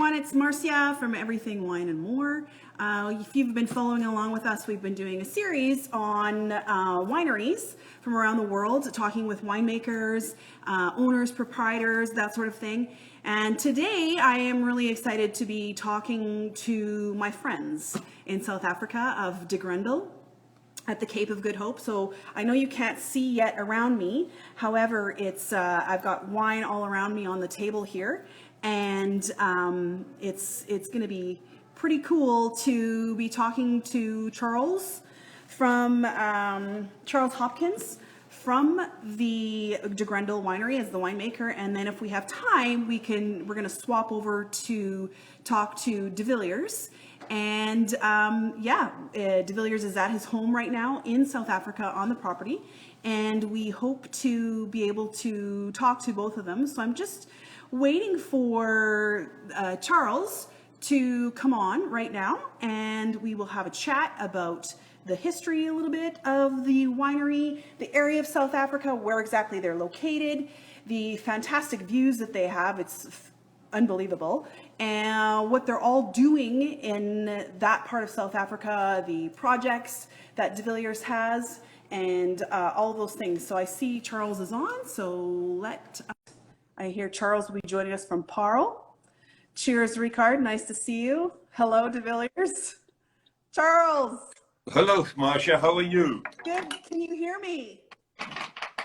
everyone, it's Marcia from Everything Wine and More. If you've been following along with us, we've been doing a series on wineries from around the world, talking with winemakers, owners, proprietors, that sort of thing. And today I am really excited to be talking to my friends in South Africa of De Grendel at the Cape of Good Hope. So I know you can't see yet around me. However, it's I've got wine all around me on the table here. And it's going to be pretty cool to be talking to Charles from Charles Hopkins from the De Grendel winery as the winemaker. And then if we have time, we're going to swap over to talk to De Villiers. And De Villiers is at his home right now in South Africa on the property. And we hope to be able to talk to both of them. So I'm just waiting for Charles to come on right now, and we will have a chat about the history a little bit of the winery, the area of South Africa, where exactly they're located, the fantastic views that they have. It's unbelievable. And what they're all doing in that part of South Africa, the projects that De Villiers has, and all of those things. So I see Charles is on, so I hear Charles will be joining us from Parle. Cheers, Ricard. Nice to see you. Hello, De Villiers. Charles. Hello, Marcia. How are you? Good. Can you hear me?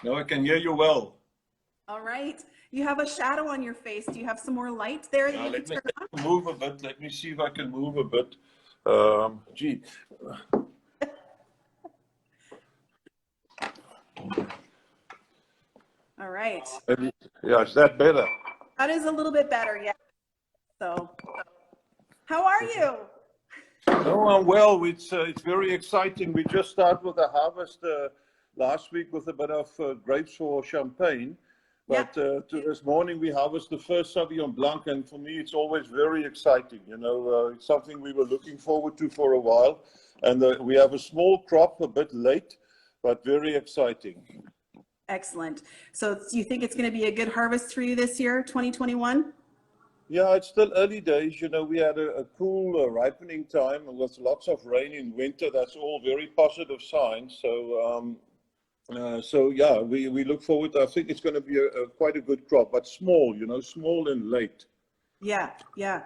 No, I can hear you well. All right. You have a shadow on your face. Do you have some more light there that you can turn on? Move a bit. Let me see if I can move a bit. Gee. All right. Yeah, is that better? That is a little bit better, yeah. So, how are you? No, I'm well. It's very exciting. We just started with the harvest last week with a bit of grapes for champagne. But this morning we harvested the first Sauvignon Blanc, and for me it's always very exciting. You know, it's something we were looking forward to for a while. And we have a small crop, a bit late, but very exciting. Excellent. So do you think it's going to be a good harvest for you this year, 2021? Yeah, it's still early days. You know, we had a cool ripening time with lots of rain in winter. That's all very positive signs. So, yeah, we look forward. I think it's going to be quite a good crop, but small, you know, small and late. Yeah, yeah.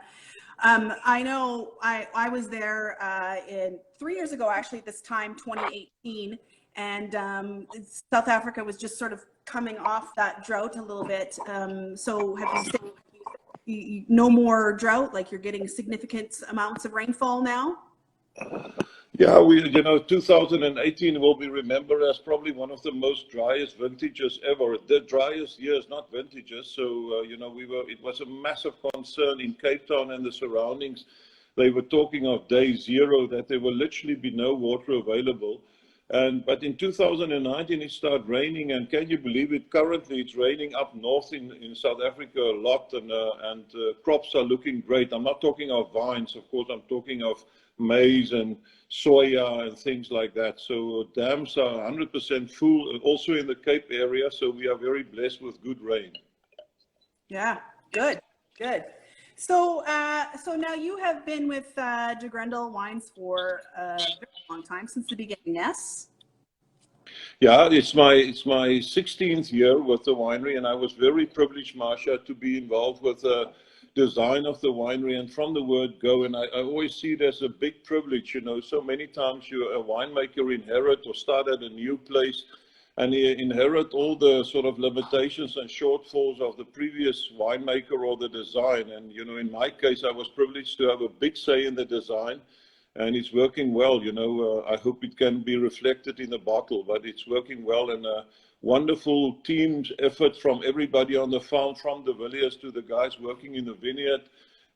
I know I was there 3 years ago, actually, at this time, 2018. And South Africa was just sort of coming off that drought a little bit. So have you said no more drought, like you're getting significant amounts of rainfall now? Yeah, you know, 2018 will be remembered as probably one of the most driest vintages ever. The driest years, not vintages. So, you know, it was a massive concern in Cape Town and the surroundings. They were talking of day zero, that there will literally be no water available. But in 2019 it started raining, and can you believe it? Currently it's raining up north in South Africa a lot, and crops are looking great. I'm not talking of vines, of course. I'm talking of maize and soya and things like that. So dams are 100% full, also in the Cape area. So we are very blessed with good rain. Yeah, good. So, so now you have been with De Grendel Wines for a very long time, since the beginning, yes? Yeah, it's my 16th year with the winery, and I was very privileged, Marcia, to be involved with the design of the winery and from the word go. And I always see it as a big privilege. You know, so many times a winemaker inherit or start at a new place, and he inherit all the sort of limitations and shortfalls of the previous winemaker or the design. And, you know, in my case, I was privileged to have a big say in the design, and it's working well. You know, I hope it can be reflected in the bottle, but it's working well, and a wonderful team's effort from everybody on the farm, from the Villiers to the guys working in the vineyard.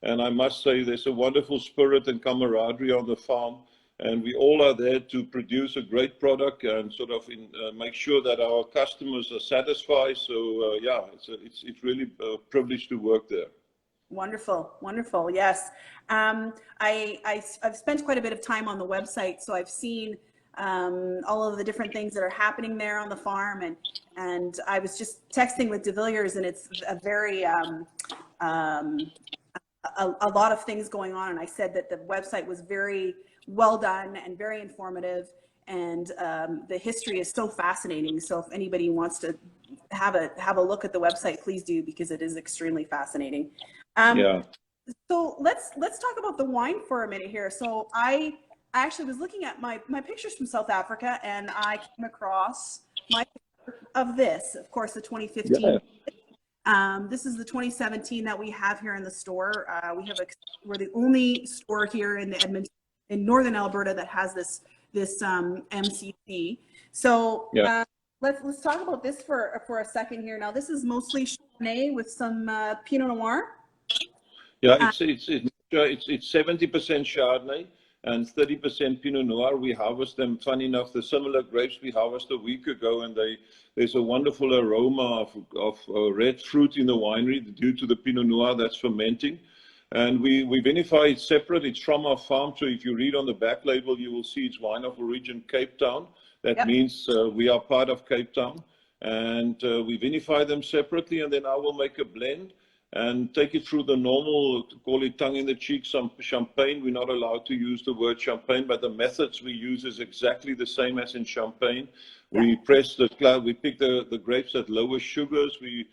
And I must say there's a wonderful spirit and camaraderie on the farm. And we all are there to produce a great product and sort of make sure that our customers are satisfied. So yeah, it's really a privilege to work there. Wonderful, wonderful. Yes, I've spent quite a bit of time on the website, so I've seen all of the different things that are happening there on the farm, and I was just texting with De Villiers, and it's a very a lot of things going on, and I said that the website was very well done and very informative, and the history is so fascinating. So if anybody wants to have a look at the website, please do, because it is extremely fascinating. Yeah. So let's talk about the wine for a minute here. So I actually was looking at my pictures from South Africa, and I came across my picture of this, of course, the 2015. This is the 2017 that we have here in the store. We're the only store here in Edmonton, in northern Alberta, that has this MCC. So let's talk about this for a second here. Now, this is mostly Chardonnay with some Pinot Noir. Yeah, it's 70% Chardonnay and 30% Pinot Noir. We harvest them, funny enough, the similar grapes we harvested a week ago, and there's a wonderful aroma of red fruit in the winery due to the Pinot Noir that's fermenting. And we vinify it separate. It's from our farm. So if you read on the back label, you will see it's wine of origin Cape Town. That means we are part of Cape Town. And we vinify them separately, and then I will make a blend and take it through the normal, call it tongue in the cheek, some champagne. We're not allowed to use the word champagne, but the methods we use is exactly the same as in champagne. We press we pick the grapes at lower sugars. We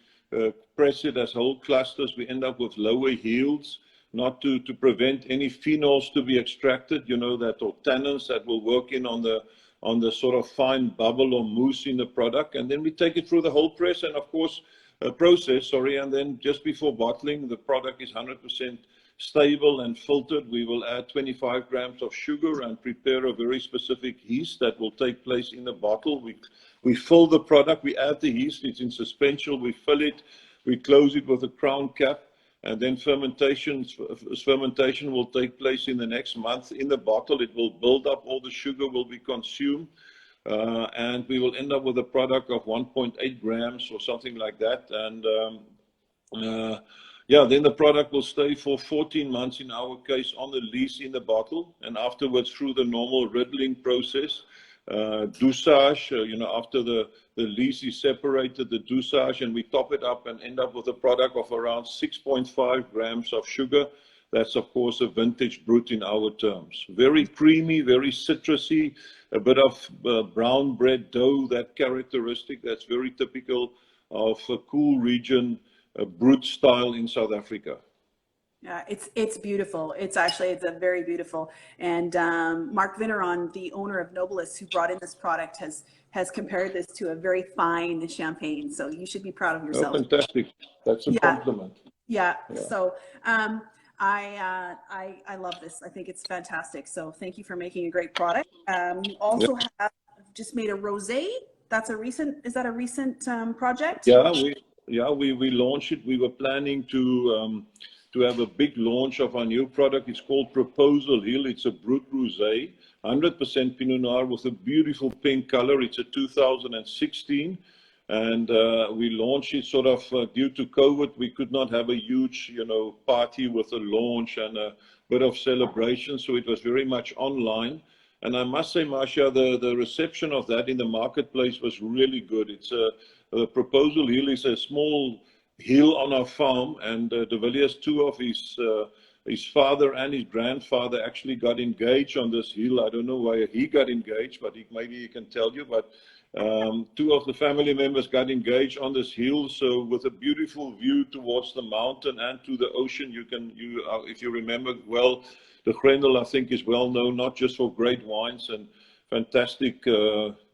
press it as whole clusters. We end up with lower yields, not to prevent any phenols to be extracted, you know, that, or tannins that will work in on the sort of fine bubble or mousse in the product. And then we take it through the whole press and, of course, process, and then just before bottling, the product is 100% stable and filtered. We will add 25 grams of sugar and prepare a very specific yeast that will take place in the bottle. We fill the product, we add the yeast, it's in suspension, we fill it, we close it with a crown cap, and then fermentation will take place in the next month in the bottle. It will build up, all the sugar will be consumed. And we will end up with a product of 1.8 grams or something like that. And then the product will stay for 14 months, in our case, on the lees in the bottle. And afterwards, through the normal riddling process, dosage, after the lees is separated, the dosage, and we top it up and end up with a product of around 6.5 grams of sugar. That's, of course, a vintage brut in our terms. Very creamy, very citrusy, a bit of brown bread dough, that characteristic that's very typical of a cool region, brut style in South Africa. Yeah, it's beautiful. It's a very beautiful. And Mark Vineron, the owner of Nobilis, who brought in this product, has compared this to a very fine champagne. So you should be proud of yourself. Oh, fantastic. That's a compliment. Yeah. So I love this. I think it's fantastic. So thank you for making a great product. You also have just made a rosé. Is that a recent project? Yeah, we launched it. We were planning to have a big launch of our new product. It's called Proposal Hill. It's a brut rosé, 100% Pinot Noir with a beautiful pink color. It's a 2016. And we launched it sort of due to COVID. We could not have a huge, party with a launch and a bit of celebration. So it was very much online. And I must say, Marcia, the reception of that in the marketplace was really good. It's a Proposal Hill is a small hill on our farm, and De Villiers, two of his father and his grandfather actually got engaged on this hill. I don't know why he got engaged, but maybe he can tell you. But two of the family members got engaged on this hill, so with a beautiful view towards the mountain and to the ocean. If you remember well, the Grendel, I think, is well known not just for great wines and fantastic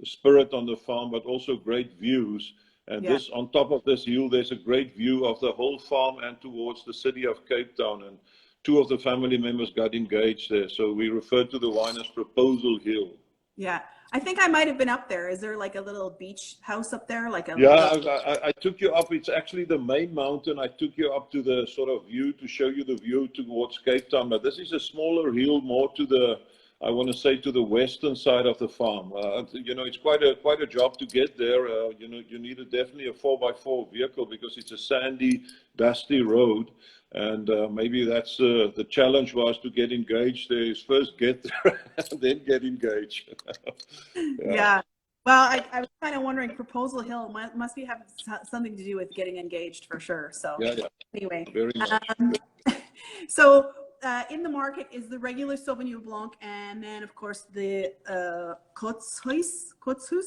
spirit on the farm, but also great views. And this, on top of this hill, there's a great view of the whole farm and towards the city of Cape Town. And two of the family members got engaged there, so we refer to the wine as Proposal Hill. Yeah. I think I might have been up there. Is there like a little beach house up there? I took you up. It's actually the main mountain. I took you up to the sort of view to show you the view towards Cape Town. But this is a smaller hill, more to the, I want to say, to the western side of the farm. It's quite a job to get there. You need definitely a 4x4 vehicle because it's a sandy, dusty road. And maybe that's the challenge was to get engaged there is first get there and then get engaged. Yeah. Well, I was kind of wondering, Proposal Hill must have something to do with getting engaged for sure. So anyway, So in the market is the regular Sauvignon Blanc, and then of course the Koetshuis.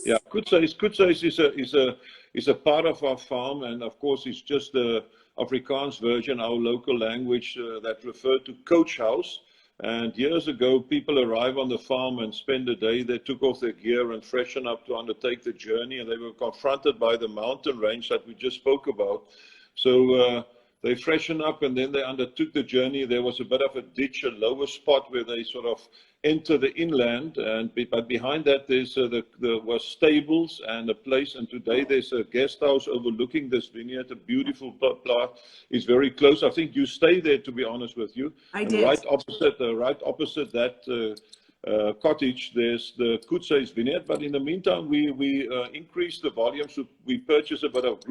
Yeah, Koetshuis is a part of our farm, and of course it's just the Afrikaans version, our local language that referred to Koetshuis. And years ago, people arrive on the farm and spend a day. They took off their gear and freshen up to undertake the journey, and they were confronted by the mountain range that we just spoke about. So they freshened up, and then they undertook the journey. There was a bit of a ditch, a lower spot where they sort of enter the inland, but behind that there was stables and a place. And today there's a guest house overlooking this vineyard. A beautiful plot is very close. I think you stay there, to be honest with you. I and did. Right opposite that cottage, there's the Koetshuis vineyard. But in the meantime, we increased the volume. So we purchased a bit of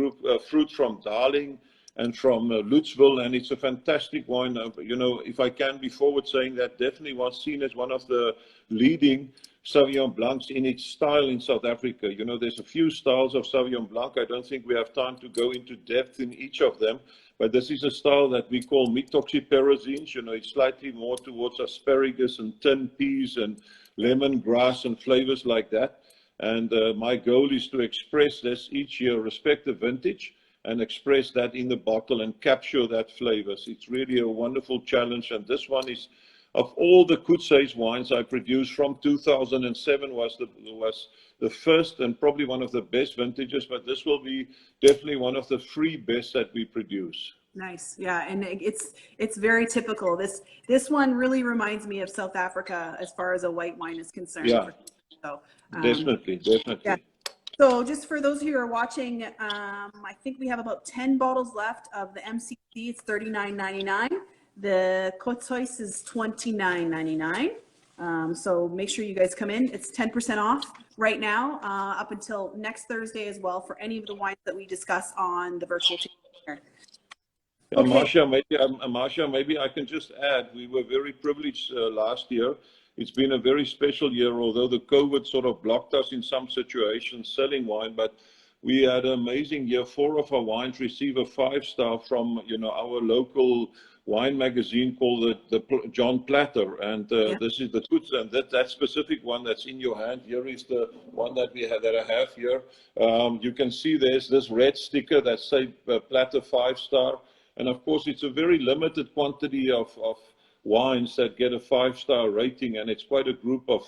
fruit from Darling and from Lutzville, and it's a fantastic wine. You know, if I can be forward saying that, definitely was seen as one of the leading Sauvignon Blancs in its style in South Africa. You know, there's a few styles of Sauvignon Blanc. I don't think we have time to go into depth in each of them, but this is a style that we call metoxyperazines. You know, it's slightly more towards asparagus and tin peas and lemongrass and flavors like that. And my goal is to express this each year, respect the vintage, and express that in the bottle and capture that flavors. It's really a wonderful challenge. And this one is, of all the Koetshuis wines I produced from 2007, was the first and probably one of the best vintages, but this will be definitely one of the three best that we produce. Nice. Yeah, and it's very typical. This one really reminds me of South Africa as far as a white wine is concerned. Yeah, so, definitely. Yeah. So just for those who are watching, I think we have about 10 bottles left of the MCC. It's $39.99. The Koetshuis is $29.99. So make sure you guys come in. It's 10% off right now, up until next Thursday as well, for any of the wines that we discuss on the virtual team. Okay. Marcia, maybe I can just add, we were very privileged last year. It's been a very special year, although the COVID sort of blocked us in some situations selling wine, but we had an amazing year. 4 of our wines receive a 5-star from, you know, our local wine magazine called the John Platter. And this is the Koets, and that specific one that's in your hand here is the one that I have here. You can see there's this red sticker that says Platter 5-star. And of course, it's a very limited quantity of wines that get a 5-star rating, and it's quite a group of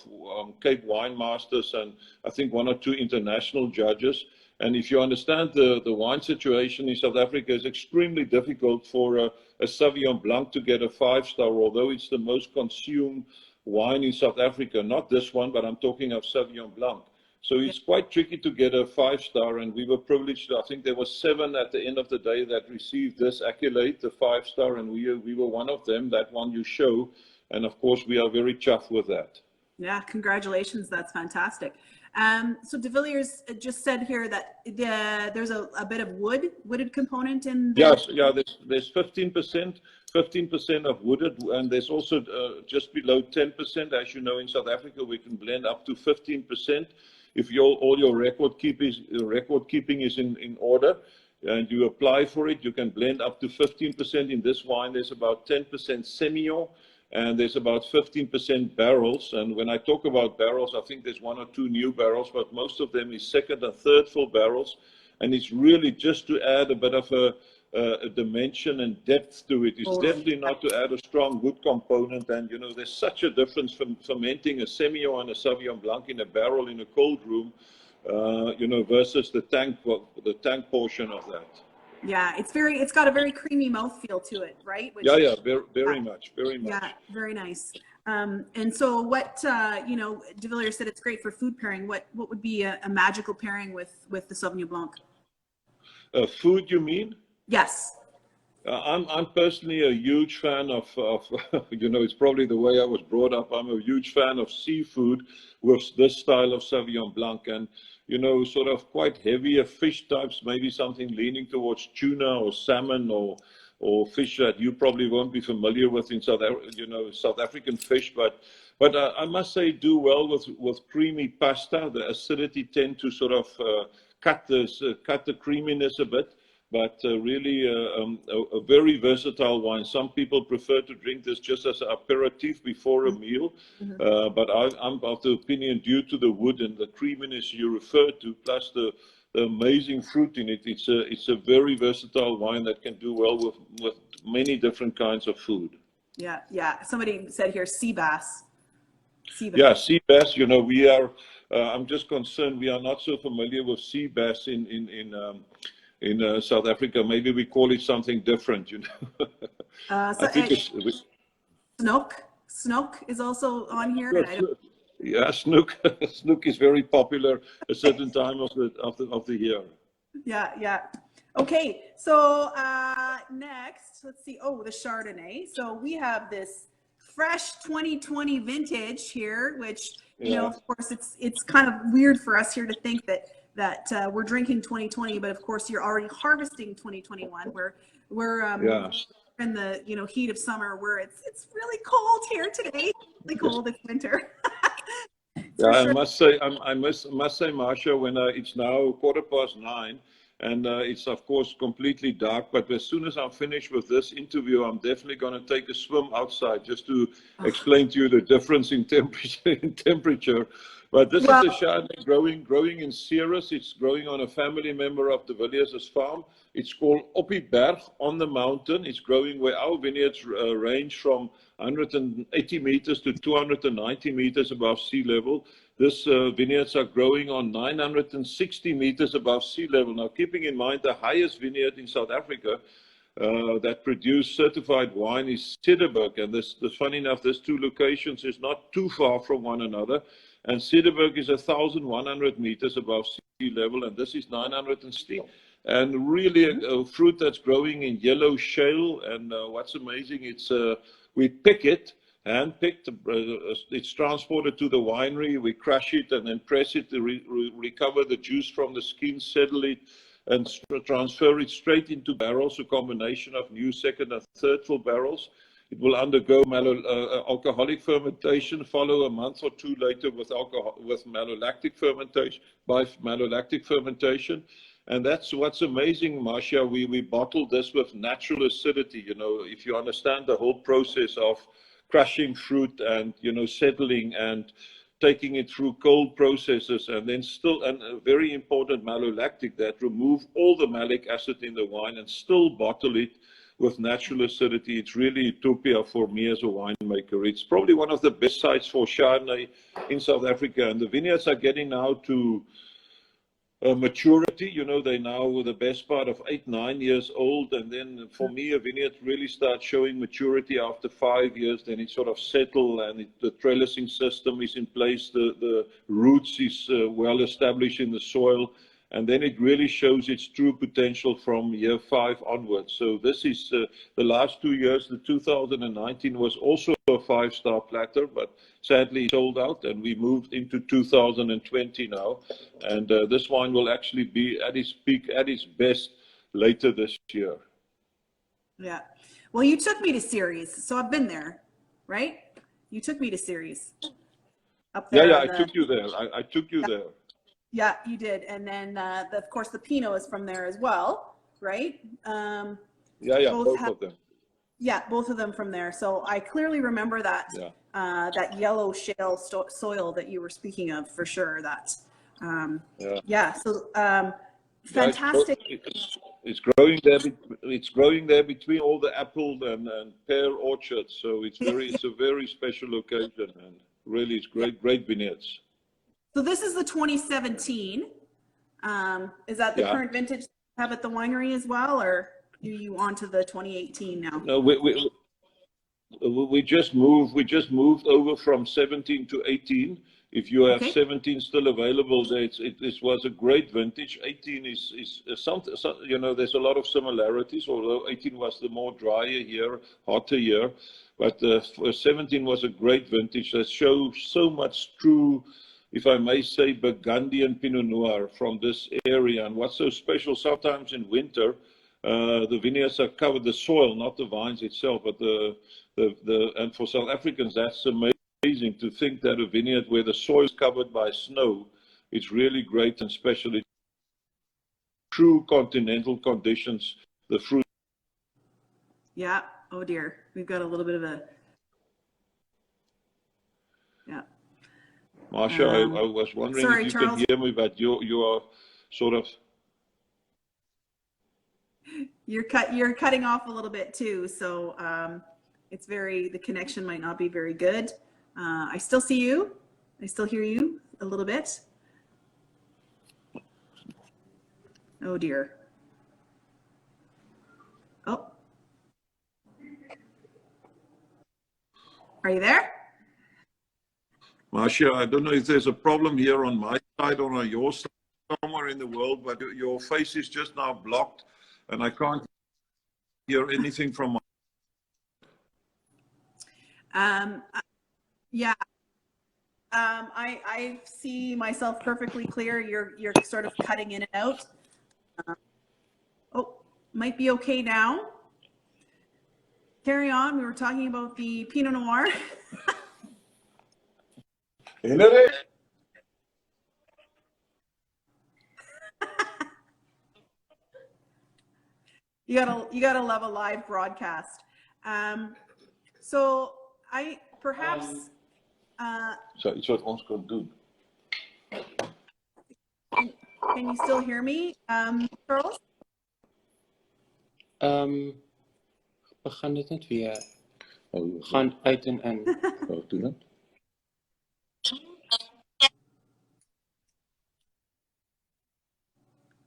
Cape wine masters and I think 1 or 2 international judges. And if you understand the wine situation in South Africa, is extremely difficult for a Sauvignon Blanc to get a 5-star, although it's the most consumed wine in South Africa. Not this one, but I'm talking of Sauvignon Blanc. So it's quite tricky to get a 5-star, and we were privileged. I think there were 7 at the end of the day that received this accolade, the 5-star, and we were one of them, that one you show. And of course, we are very chuffed with that. Yeah, congratulations. That's fantastic. So De Villiers just said here that there's a bit of wooded component in the... Yes, yeah, there's 15% of wooded, and there's also just below 10%. As you know, in South Africa, we can blend up to 15%. If all your record keeping is in order and you apply for it, you can blend up to 15%. In this wine, there's about 10% Sauvignon, and there's about 15% barrels. And when I talk about barrels, I think there's 1 or 2 new barrels, but most of them is second and third full barrels. And it's really just to add a bit of a dimension and depth to it. It's definitely not to add a strong wood component. And, you know, there's such a difference from fermenting a Semillon and a Sauvignon Blanc in a barrel in a cold room, you know, versus the tank portion of that. Yeah, it's got a very creamy mouthfeel to it, right? Which, yeah, very much. Yeah, very nice. And so what, you know, De Villiers said it's great for food pairing. What would be a magical pairing with the Sauvignon Blanc? Food, you mean? Yes. I'm personally a huge fan of you know, it's probably the way I was brought up. I'm a huge fan of seafood with this style of Sauvignon Blanc, and, you know, sort of quite heavier fish types, maybe something leaning towards tuna or salmon or fish that you probably won't be familiar with in South African fish, but I must say do well with creamy pasta. The acidity tend to sort of cut the creaminess a bit. but really a very versatile wine. Some people prefer to drink this just as an aperitif before a meal, but I'm of the opinion, due to the wood and the creaminess you referred to, plus the amazing fruit in it, it's a very versatile wine that can do well with many different kinds of food. Yeah, yeah. Somebody said here, sea bass. Sea bass. Yeah, sea bass. You know, we are. I'm just concerned we are not so familiar with sea bass in South Africa. Maybe we call it something different. You know. So I think snook is also on here. Yeah, snook. Snook is very popular a certain time of the year. Yeah, yeah. Okay, so next, let's see. Oh, the Chardonnay. So we have this fresh 2020 vintage here, which, you know, of course, it's kind of weird for us here to think that we're drinking 2020, but of course, you're already harvesting 2021. We're in the, you know, heat of summer, where it's really cold here today. Really cold. It's winter. Yeah, I must say, I must say, Marcia, when it's now 9:15, and it's of course completely dark, but as soon as I'm finished with this interview, I'm definitely going to take a swim outside just to explain to you the difference in temperature. But this is a Chardonnay growing in Shiraz. It's growing on a family member of De Villiers' farm. It's called Berg, on the mountain. It's growing where our vineyards range from 180 meters to 290 meters above sea level. This vineyards are growing on 960 meters above sea level. Now, keeping in mind the highest vineyard in South Africa that produce certified wine is Berg, and this funny enough, these two locations is not too far from one another. And Berg is 1,100 meters above sea level, and this is 960. And really a fruit that's growing in yellow shale. And what's amazing, it's we pick it, hand-picked. It's transported to the winery. We crush it and then press it to recover the juice from the skin, settle it, and transfer it straight into barrels, a combination of new second and third fill barrels. It will undergo alcoholic fermentation, follow a month or two later with malolactic fermentation. And that's what's amazing, Marcia. We bottle this with natural acidity. You know, if you understand the whole process of crushing fruit and, you know, settling and taking it through cold processes, and then still, and a very important, malolactic, that remove all the malic acid in the wine and still bottle it with natural acidity. It's really utopia for me as a winemaker. It's probably one of the best sites for Chardonnay in South Africa, and the vineyards are getting now to maturity. You know, they now the best part of 8-9 years old, and then for me a vineyard really starts showing maturity after 5 years. Then it sort of settle, and the trellising system is in place, the roots is well established in the soil, and then it really shows its true potential from year 5 onwards. So this is the last 2 years. The 2019 was also a 5-star platter, but sadly sold out, and we moved into 2020 now. And this wine will actually be at its peak, at its best, later this year. Yeah. Well, you took me to Shiraz, so I've been there, right? You took me to Shiraz. Up there. Yeah, I took you there. I took you there. Yeah, you did. And then, of course, the Pinot is from there as well, right? Both of them. Yeah, both of them from there. So I clearly remember that that yellow shale soil that you were speaking of, for sure. That, fantastic. It's growing there. It's growing there between all the apple and pear orchards. So it's a very special location, and really, it's great vineyards. So this is the 2017. Is that the current vintage you have at the winery as well, or are you on to the 2018 now? No, we just moved. We just moved over from 17 to 18. If you have 17 still available, it was a great vintage. 18 is something. You know, there's a lot of similarities. Although 18 was the more drier year, hotter year, but 17 was a great vintage that shows so much true, if I may say, Burgundian Pinot Noir from this area. And what's so special, sometimes in winter, the vineyards are covered, the soil, not the vines itself, but and for South Africans, that's amazing to think that a vineyard where the soil is covered by snow, it's really great and special. It's true continental conditions. The fruit. Yeah. Oh dear. We've got a little bit of a, yeah. Marcia, I was wondering sorry, if you Charles. can hear me, but you are sort of. You're cutting off a little bit too. So it's the connection might not be very good. I still see you. I still hear you a little bit. Oh dear. Oh. Are you there? Marcia, I don't know if there's a problem here on my side or on your side somewhere in the world, but your face is just now blocked and I can't hear anything from my... Yeah. I see myself perfectly clear. You're sort of cutting in and out. Oh, might be okay now. Carry on. We were talking about the Pinot Noir. You gotta love a live broadcast. So I perhaps. So iets wat ons kan doen. Can you still hear me, Charles? We gaan dit net weer gaan uit en in. Doen het.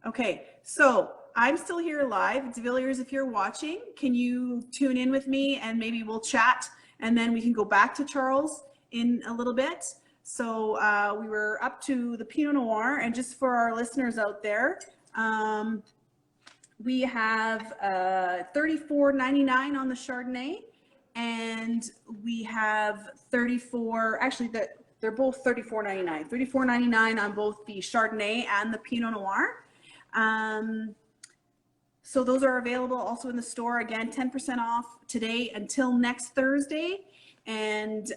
Okay, so I'm still here live. De Villiers, if you're watching, can you tune in with me and maybe we'll chat and then we can go back to Charles in a little bit. So we were up to the Pinot Noir, and just for our listeners out there, we have $34.99 on the Chardonnay, and we have actually they're both $34.99. $34.99 on both the Chardonnay and the Pinot Noir. So those are available also in the store. Again, 10% off today until next Thursday. And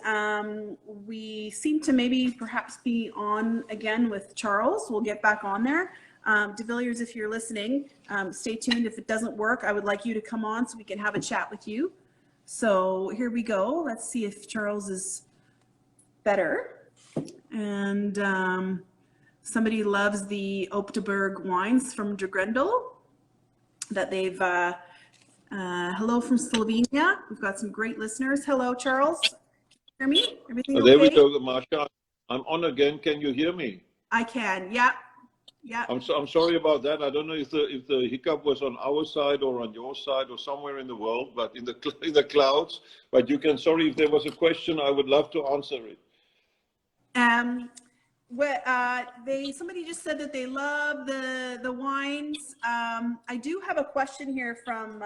we seem to maybe perhaps be on again with Charles. We'll get back on there. De Villiers, if you're listening, stay tuned. If it doesn't work, I would like you to come on so we can have a chat with you. So here we go. Let's see if Charles is better. And somebody loves the Berg wines from De Grendel that they've hello from Slovenia. We've got some great listeners. Hello, Charles. Can you hear me? Everything okay? There we go, Marcia. I'm on again. Can you hear me? I can. Yeah. Yeah. I'm sorry about that. I don't know if the hiccup was on our side or on your side or somewhere in the world, but in the clouds. But you can. Sorry if there was a question. I would love to answer it. Somebody just said that they love the wines. I do have a question here from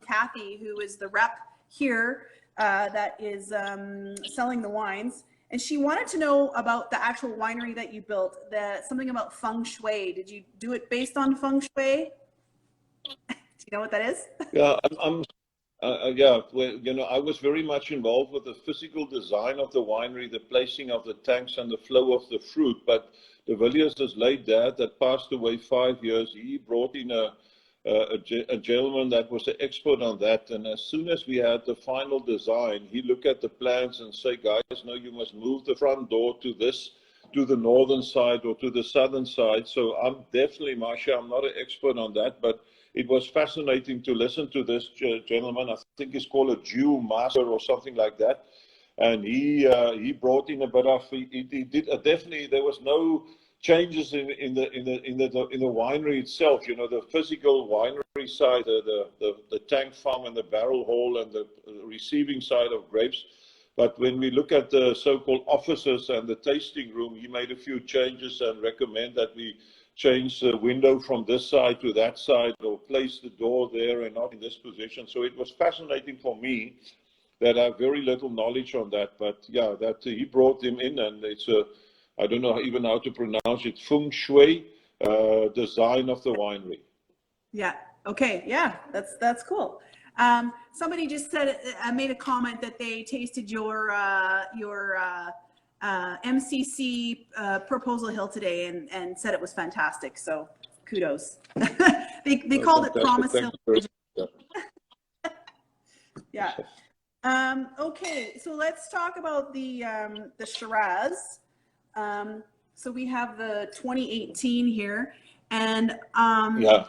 Kathy, who is the rep here that is selling the wines, and she wanted to know about the actual winery that you built. Something about feng shui. Did you do it based on feng shui? Do you know what that is? Yeah, yeah, well, you know, I was very much involved with the physical design of the winery, the placing of the tanks and the flow of the fruit. But De Villiers' late dad that passed away 5 years, he brought in a gentleman that was an expert on that. And as soon as we had the final design, he looked at the plans and say, guys, no, you must move the front door to the northern side or to the southern side. So I'm definitely, Marcia, I'm not an expert on that, but it was fascinating to listen to this gentleman. I think he's called a Jew master or something like that. And he brought in a bit of, he did definitely, there was no changes in the winery itself. You know, the physical winery side, the tank farm and the barrel hall and the receiving side of grapes. But when we look at the so-called offices and the tasting room, he made a few changes and recommend that we change the window from this side to that side or place the door there and not in this position. So it was fascinating for me that I have very little knowledge on that. But yeah, that he brought him in, and it's I don't know even how to pronounce it, feng shui design of the winery. Yeah. Okay. Yeah, that's cool. Somebody just said, made a comment that they tasted your MCC Proposal Hill today and said it was fantastic. So kudos. They called it Promise Hill. Yeah. Okay, so let's talk about the Shiraz. So we have the 2018 here, and Yeah.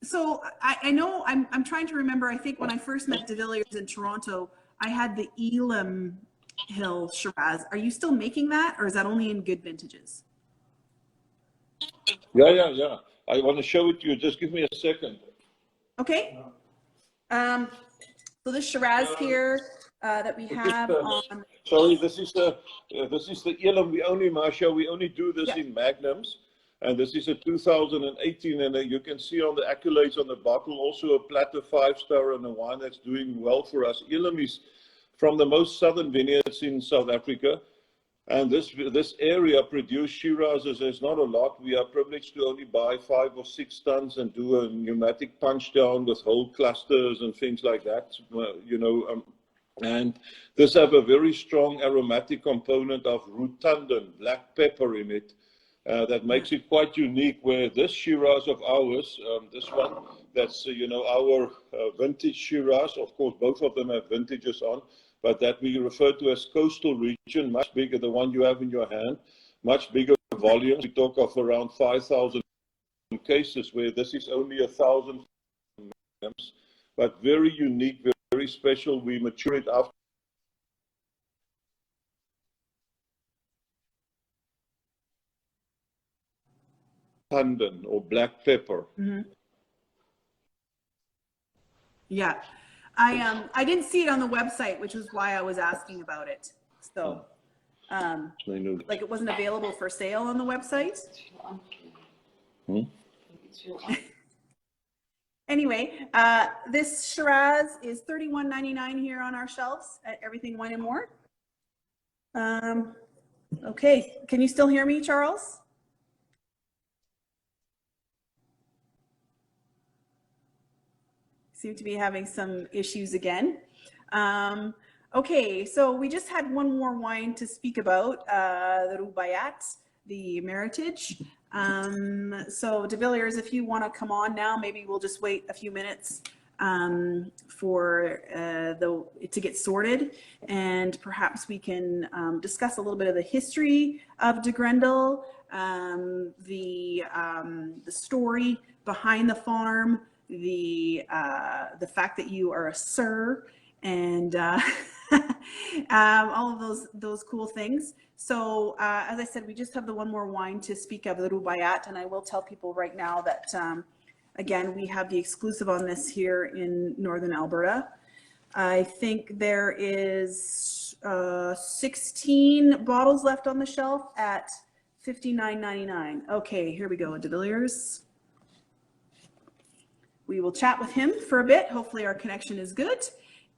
so I know I'm trying to remember. I think when I first met De Villiers in Toronto, I had the Elam Hill Shiraz. Are you still making that, or is that only in good vintages? Yeah. I want to show it to you. Just give me a second. Okay. So this Shiraz here that we have on. Sorry, this is the Elam. Marcia, we only do this in magnums, and this is a 2018, and you can see on the accolades on the bottle also a Platter 5-star and a wine that's doing well for us. Elam is from the most southern vineyards in South Africa. And this area produce Shirazes. There's not a lot. We are privileged to only buy 5 or 6 tons and do a pneumatic punch down with whole clusters and things like that. And this have a very strong aromatic component of rutandan, black pepper in it. That makes it quite unique. Where this Shiraz of ours, this one, that's our vintage Shiraz. Of course, both of them have vintages on. But that we refer to as coastal region, much bigger, the one you have in your hand, much bigger volumes. We talk of around 5,000 cases, where this is only 1,000 grams, but very unique, very special. We mature it after pandan or black pepper. Mm-hmm. Yeah. I didn't see it on the website, which is why I was asking about it. So, like it wasn't available for sale on the website. Anyway, this Shiraz is $31.99 here on our shelves at Everything Wine and More. Okay, can you still hear me, Charles? Seem to be having some issues again. Okay, so we just had one more wine to speak about, the Rubaiyat, the Meritage. So De Villiers, if you want to come on now, maybe we'll just wait a few minutes for to get sorted, and perhaps we can discuss a little bit of the history of De Grendel, the story behind the farm, the fact that you are a sir, and all of those cool things. So as I said, we just have the one more wine to speak of, the Rubaiyat, and I will tell people right now that again, we have the exclusive on this here in Northern Alberta. I think there is 16 bottles left on the shelf at $59.99. Okay, here we go, De Villiers. We will chat with him for a bit. Hopefully our connection is good.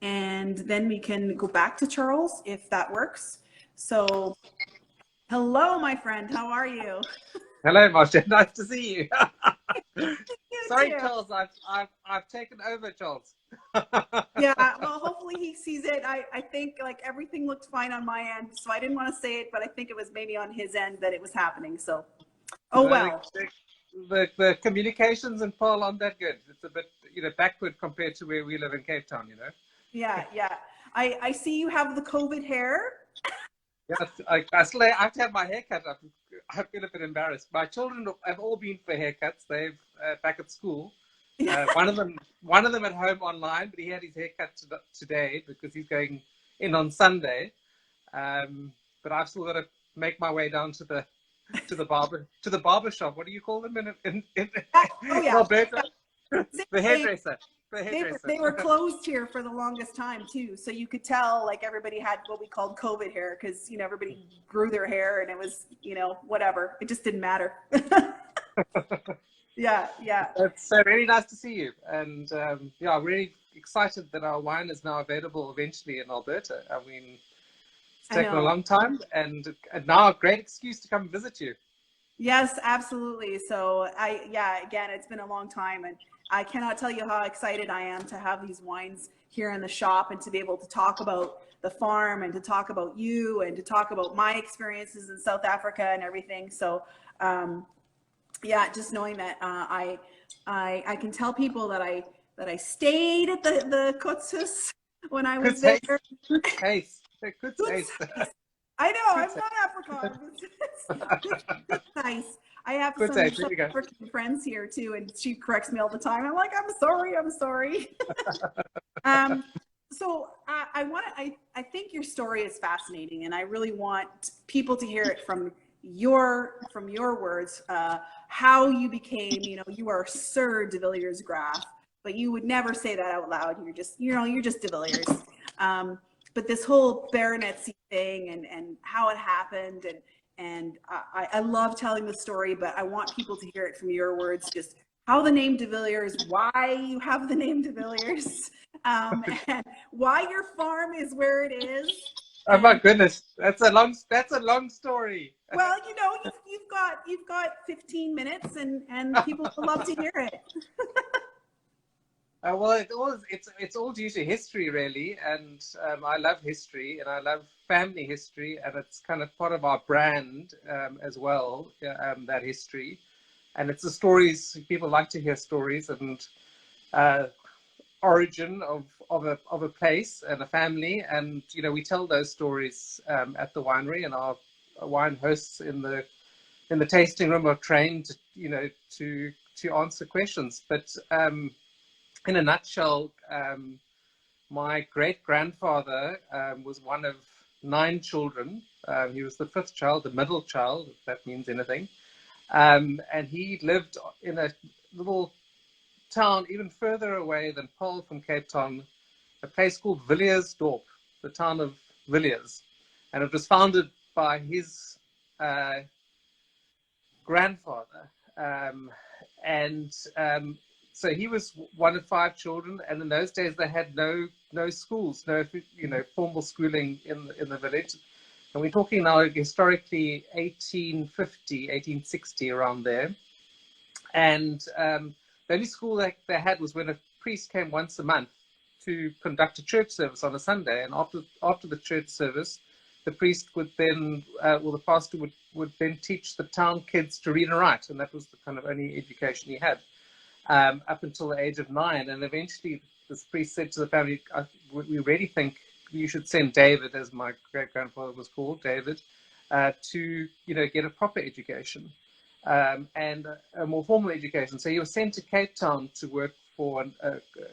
And then we can go back to Charles if that works. So, hello, my friend. How are you? Hello, Marcia. Nice to see you. Sorry, too. Charles. I've taken over, Charles. Yeah, well, hopefully he sees it. I think like everything looked fine on my end, so I didn't want to say it, but I think it was maybe on his end that it was happening. So, oh well. The communications in Paarl aren't that good. It's a bit, backward compared to where we live in Cape Town, Yeah. I see you have the COVID hair. Yes, I have to have my hair cut. I feel a bit embarrassed. My children have all been for haircuts. They've back at school. One of them at home online, but he had his haircut today because he's going in on Sunday. But I've still got to make my way down to the barber shop. What do you call them in Alberta? The hairdresser. They were closed here for the longest time too, so you could tell like everybody had what we called COVID hair because everybody grew their hair and it was whatever. It just didn't matter. Yeah. It's really nice to see you, and I'm really excited that our wine is now available eventually in Alberta. I mean, it's taken a long time, and now a great excuse to come visit you. Yes, absolutely. So again, it's been a long time, and I cannot tell you how excited I am to have these wines here in the shop and to be able to talk about the farm and to talk about you and to talk about my experiences in South Africa and everything. So Yeah, just knowing that I can tell people that I stayed at the Koetshuis when I was there. Koetshuis. Koetshuis. Koetshuis. Koetshuis. I know, I'm Koetshuis. not Afrikaans. It's nice. I have Koetshuis. There some we go. African friends here too, and she corrects me all the time. I'm like, I'm sorry, I'm sorry. So I think your story is fascinating, and I really want people to hear it from your words, how you became, you are Sir De Villiers Graaf, but you would never say that out loud. You're just De Villiers. But this whole baronetcy thing and how it happened, and I love telling the story, but I want people to hear it from your words, just how the name De Villiers, why you have the name De Villiers, and why your farm is where it is. Oh my goodness, that's a long story. Well, you've got 15 minutes, and people will love to hear it. Well, it's all due to history, really, and I love history, and I love family history, and it's kind of part of our brand as well. That history, and it's the stories. People like to hear stories and origin of a place and a family, and we tell those stories at the winery, and our wine hosts in the tasting room are trained to answer questions, but. In a nutshell, my great-grandfather was one of 9 children. He was the 5th child, the middle child, if that means anything. And he lived in a little town even further away than Paarl from Cape Town, a place called Villiersdorp, the town of Villiers. And it was founded by his grandfather. So he was one of 5 children, and in those days they had no schools, no formal schooling in the village. And we're talking now historically 1850, 1860, around there. And the only school that they had was when a priest came once a month to conduct a church service on a Sunday. And after the church service, the priest would then, or the pastor would then teach the town kids to read and write, and that was the kind of only education he had. Up until the age of 9, and eventually this priest said to the family, "We really think you should send David," as my great-grandfather was called, David, to get a proper education and a more formal education. So he was sent to Cape Town to work for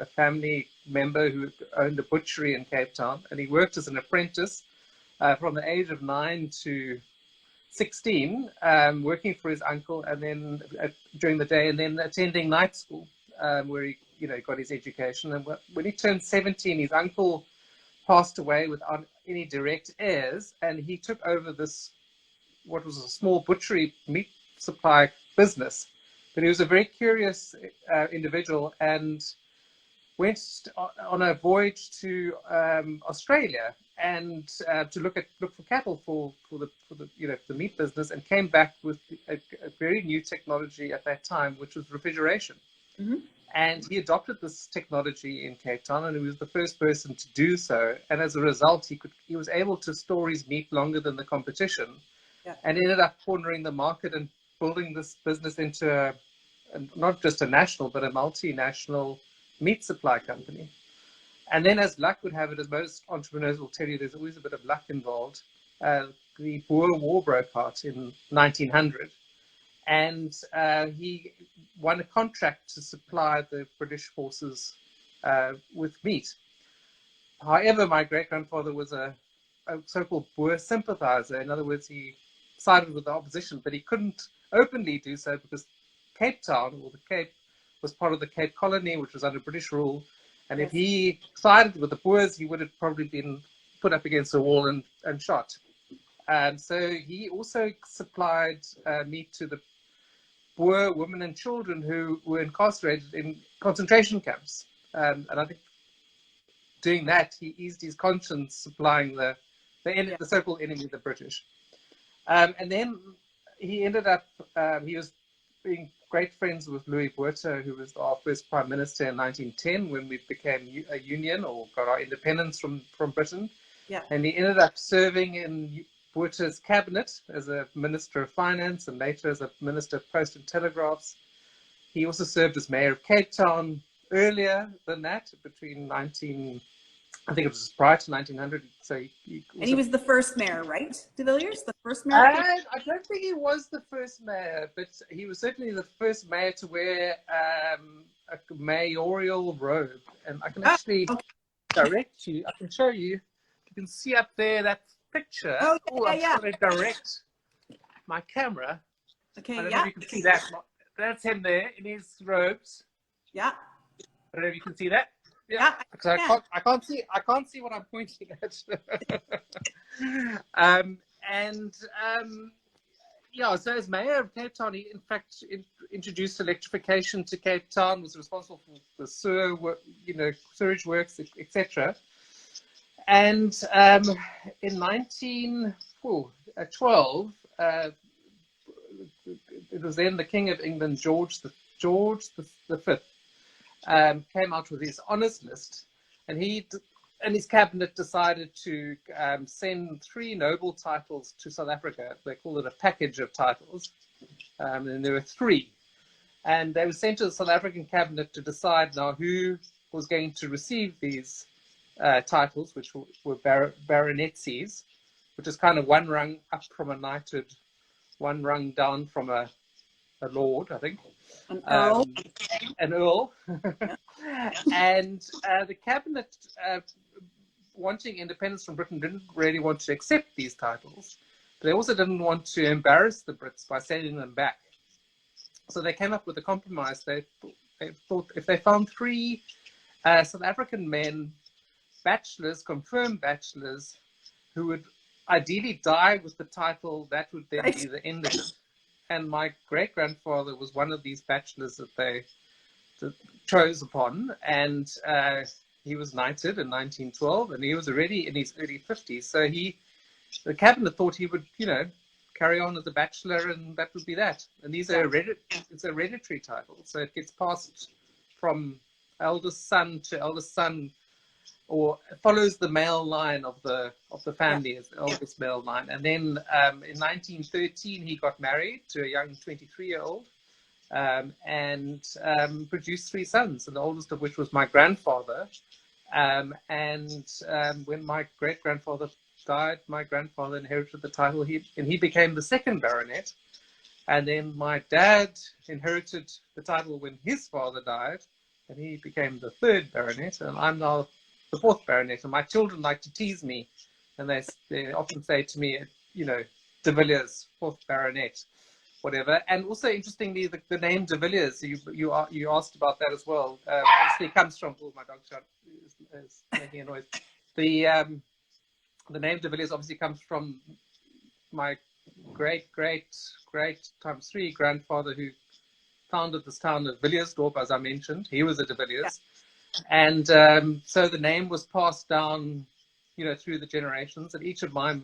a family member who owned a butchery in Cape Town, and he worked as an apprentice from the age of 9 to 16, working for his uncle, and then during the day, and then attending night school, where he got his education. And when he turned 17, his uncle passed away without any direct heirs, and he took over what was a small butchery meat supply business. But he was a very curious individual, and went on a voyage to Australia and to look for cattle for the meat business, and came back with a very new technology at that time, which was refrigeration. Mm-hmm. And he adopted this technology in Cape Town, and he was the first person to do so. And as a result, he was able to store his meat longer than the competition, and ended up cornering the market and building this business into not just a national but a multinational meat supply company. And then, as luck would have it, as most entrepreneurs will tell you, there's always a bit of luck involved. The Boer War broke out in 1900, and he won a contract to supply the British forces with meat. However, my great-grandfather was a so-called Boer sympathizer. In other words, he sided with the opposition, but he couldn't openly do so because Cape Town, or the Cape, was part of the Cape Colony, which was under British rule. And if he sided with the Boers, he would have probably been put up against a wall and shot. So he also supplied meat to the Boer women and children who were incarcerated in concentration camps. And I think doing that, he eased his conscience supplying the so-called enemy, the British. And then he ended up, he was being great friends with Louis Botha, who was our first Prime Minister in 1910 when we became a union, or got our independence from Britain. Yeah. And he ended up serving in worked as cabinet, as a Minister of Finance, and later as a Minister of Post and Telegraphs. He also served as Mayor of Cape Town earlier than that, between I think it was prior to 1900. So he was the first mayor, right? De Villiers, the first mayor. I don't think he was the first mayor, but he was certainly the first mayor to wear a mayoral robe. And I can actually direct you. I can show you. You can see up there that picture. Oh, yeah, I'm trying to direct my camera. Okay, I don't know if you can see that. That's him there in his robes. Yeah. I don't know if you can see that. Yeah. So I can't see what I'm pointing at. So as mayor of Cape Town, he in fact introduced electrification to Cape Town, was responsible for the sewage works, etc. And in 1912, it was then the King of England, George the Fifth, came out with his honours list, and he and his cabinet decided to send 3 noble titles to South Africa. They called it a package of titles, and there were 3, and they were sent to the South African cabinet to decide now who was going to receive these titles, which were baronetcies, which is kind of one rung up from a knighthood, one rung down from a lord, I think. An earl. An earl. And the cabinet, wanting independence from Britain, didn't really want to accept these titles. But they also didn't want to embarrass the Brits by sending them back. So they came up with a compromise. They thought if they found 3 South African men, bachelors, confirmed bachelors, who would ideally die with the title, that would then be the end of it. And my great-grandfather was one of these bachelors that they chose upon, and he was knighted in 1912, and he was already in his early 50s. So the cabinet thought he would, carry on as a bachelor, and that would be that. And these are it's a hereditary title, so it gets passed from eldest son to eldest son, or follows the male line of the family as the eldest male line. And then in 1913 he got married to a young 23-year-old, and produced 3 sons, and the oldest of which was my grandfather. And when my great-grandfather died, my grandfather inherited the title, and he became the 2nd baronet. And then my dad inherited the title when his father died, and he became the 3rd baronet, and I'm now the 4th baronet. And my children like to tease me, and they often say to me, De Villiers, 4th baronet, whatever. And also, interestingly, the name De Villiers, you asked about that as well, obviously comes from, my dog is making a noise. The name De Villiers obviously comes from my great times 3 grandfather, who founded this town of Villiersdorp, as I mentioned. He was a De Villiers. And so the name was passed down, through the generations, and each of my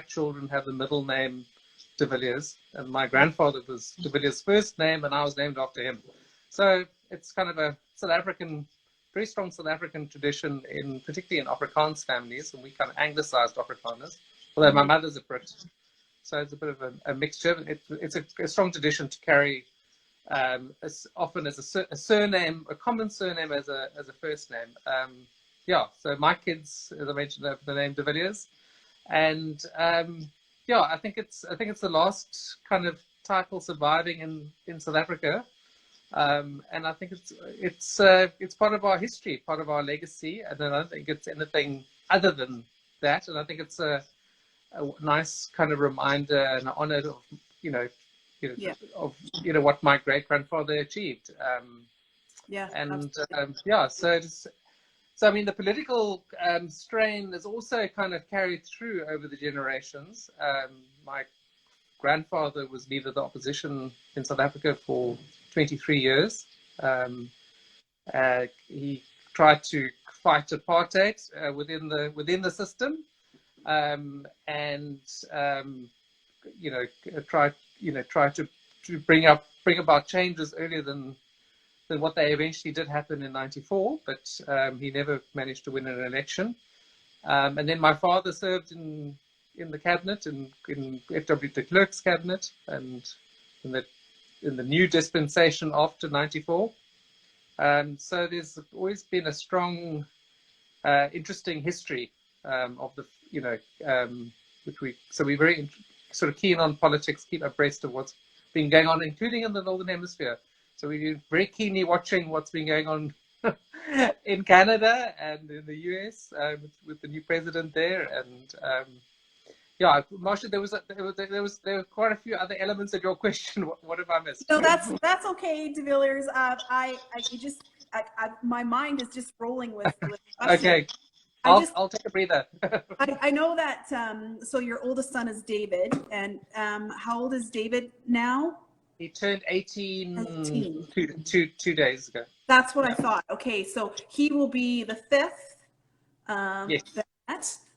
children have the middle name De Villiers, and my grandfather was De Villiers' first name, and I was named after him. So it's kind of a South African, very strong South African tradition, particularly in Afrikaans families, and we kind of anglicized Afrikaners, although my mother's a Brit. So it's a bit of a mixture. It's a strong tradition to carry often as a surname, a common surname as a first name. So my kids, as I mentioned, have the name De Villiers, and I think it's the last kind of title surviving in South Africa, and I think it's part of our history, part of our legacy, and I don't think it's anything other than that. And I think it's a nice kind of reminder and honor of what my great grandfather achieved. So I mean, the political strain is also kind of carried through over the generations. My grandfather was leader of the opposition in South Africa for 23 years. He tried to fight apartheid within the system, try to bring about changes earlier than what they eventually did happen in '94, but he never managed to win an election. And then my father served in in the cabinet, in F.W. de Klerk's cabinet, and in the new dispensation after '94. So there's always been a strong, interesting history of the, so we're very sort of keen on politics, keep abreast of what's been going on, including in the Northern Hemisphere. So we're very keenly watching what's been going on in Canada and in the US with the new president there, and yeah, Marcia, there were quite a few other elements of your question. What have I missed? No, that's okay, De Villiers. My mind is just rolling with Okay, I'll take a breather. I know that. So your oldest son is David, and how old is David now? He turned 18 two days ago. That's what I thought. Okay, so he will be the fifth. Yes.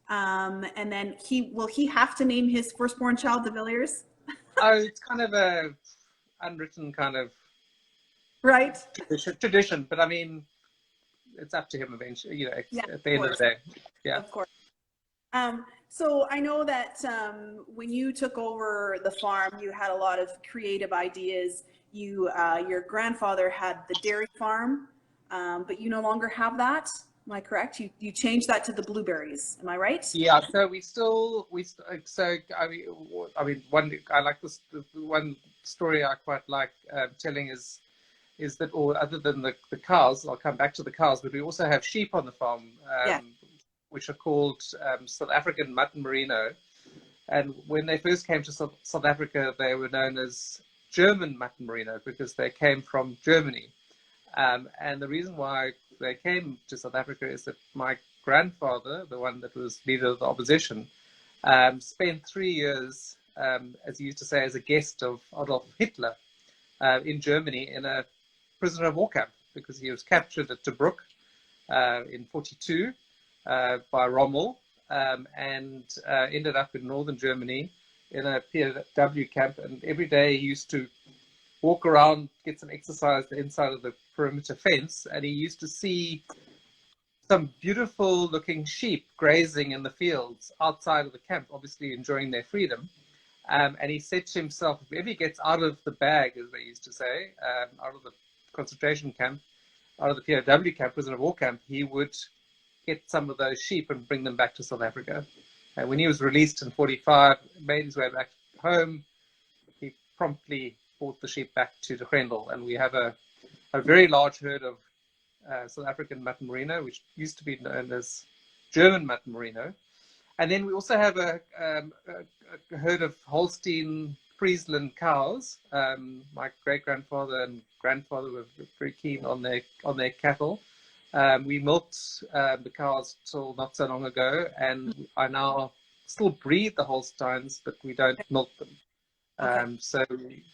And then will he have to name his firstborn child De Villiers? Oh, it's kind of a unwritten kind of right tradition, but I mean, it's up to him eventually. At the end of the day, yeah. Of course. So I know that when you took over the farm, you had a lot of creative ideas. Your grandfather had the dairy farm, but you no longer have that. Am I correct? You changed that to the blueberries. Am I right? Yeah. So I mean, I like this. One story I quite like telling is that, or other than the cows, I'll come back to the cows, but we also have sheep on the farm, which are called South African Mutton Merino. And when they first came to South Africa, they were known as German Mutton Merino because they came from Germany. And the reason why they came to South Africa is that my grandfather, the one that was leader of the opposition, spent 3 years, as he used to say, as a guest of Adolf Hitler in Germany in a prisoner of war camp, because he was captured at Tobruk in 1942 by Rommel and ended up in northern Germany in a POW camp. And every day he used to walk around, get some exercise inside of the perimeter fence, and he used to see some beautiful looking sheep grazing in the fields outside of the camp, obviously enjoying their freedom. And he said to himself, if ever he gets out of the bag, as they used to say, out of the concentration camp, out of the POW camp, prisoner of war camp, he would get some of those sheep and bring them back to South Africa. And when he was released in 1945, made his way back home, he promptly brought the sheep back to the Grendel, and we have a very large herd of South African Mutton Merino, which used to be known as German Mutton Merino. And then we also have a herd of Holstein Friesland cows. My great-grandfather and grandfather were very keen on their cattle. We milked the cows till not so long ago, and I now still breed the Holsteins, but we don't milk them. Okay. So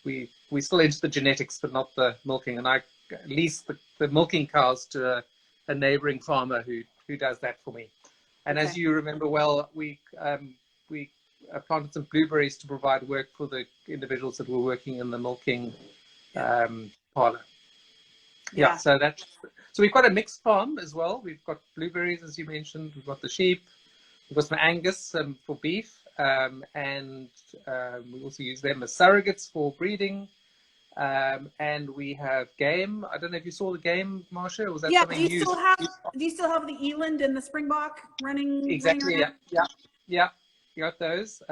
we still into the genetics, but not the milking. And I lease the milking cows to a neighboring farmer who does that for me. And as you remember well, we planted some blueberries to provide work for the individuals that were working in the milking parlor. Yeah, so we've got a mixed farm as well. We've got blueberries, as you mentioned. We've got the sheep. We've got some Angus for beef. And we also use them as surrogates for breeding. And we have game. I don't know if you saw the game, Marcia. Was that something do you still have the eland and the springbok running? Exactly. Yeah. You got those,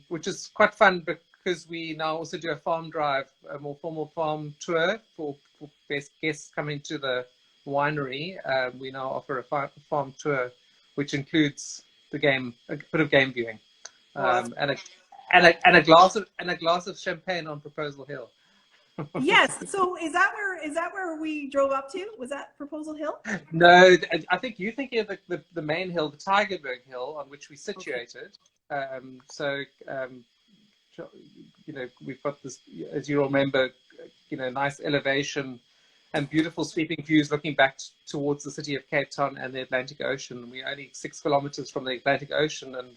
which is quite fun because we now also do a farm drive, a more formal farm tour for guests coming to the winery. We now offer a farm tour, which includes a bit of game viewing, and a glass of champagne on Proposal Hill. Yes. So is that where we drove up to? Was that Proposal Hill? No, I think you're thinking of the main hill, the Tygerberg Hill, on which we situated. Okay. We've got this, as you remember, nice elevation and beautiful sweeping views looking back towards the city of Cape Town and the Atlantic Ocean. We're only 6 kilometers from the Atlantic Ocean and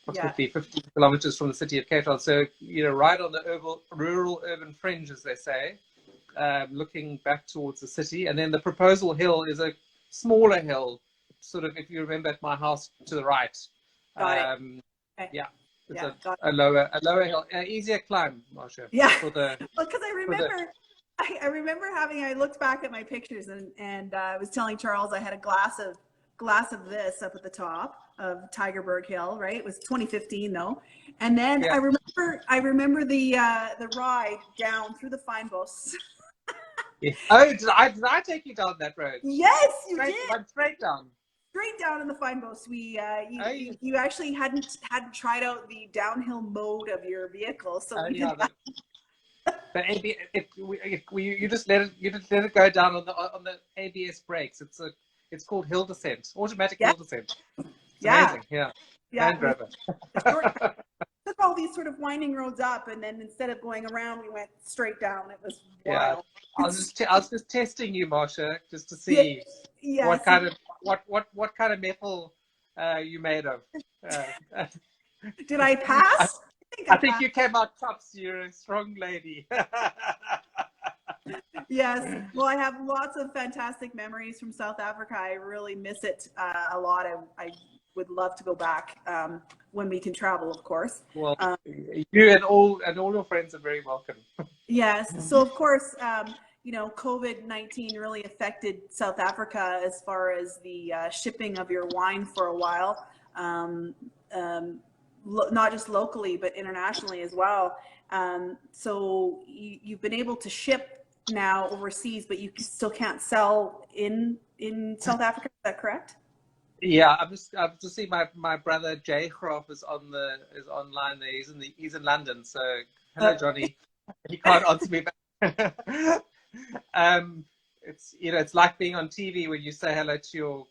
approximately 15 kilometers from the city of Cape Town. So, right on the rural urban fringe, as they say, looking back towards the city. And then the Proposal Hill is a smaller hill, sort of, if you remember, at my house to the right. Got it. Okay. Yeah. It's Yeah, a lower hill, easier climb, Marcia. yeah. For the, Well, because I remember I looked back at my pictures and I was telling Charles I had a glass of this up at the top of Tigerberg Hill, right? It was 2015 though. And then yeah. I remember the ride down through the fine boss. Yeah. Oh, did I take you down that road? Yes, you did. Went straight down. Straight down in the fine boss. We Oh, you actually hadn't tried out the downhill mode of your vehicle, so we yeah. did. But you just let it go down on the ABS brakes. It's called hill descent, automatic hill descent. It's amazing. Yeah. Land Rover. Took all these sort of winding roads up, and then instead of going around, we went straight down. It was wild. I was just testing you, Marcia, just to see what kind of metal you made of. Did I pass? I think you came out tops. You're a strong lady. Yes. Well, I have lots of fantastic memories from South Africa. I really miss it a lot. I would love to go back when we can travel, of course. Well, you and all your friends are very welcome. Yes. So, of course, COVID-19 really affected South Africa as far as the shipping of your wine for a while. Not just locally, but internationally as well. So you've been able to ship now overseas, but you still can't sell in South Africa. Is that correct? Yeah, I've just seen my brother Jay Graaf is online there. He's in London. So hello, Johnny. He can't answer me back. It's like being on TV when you say hello to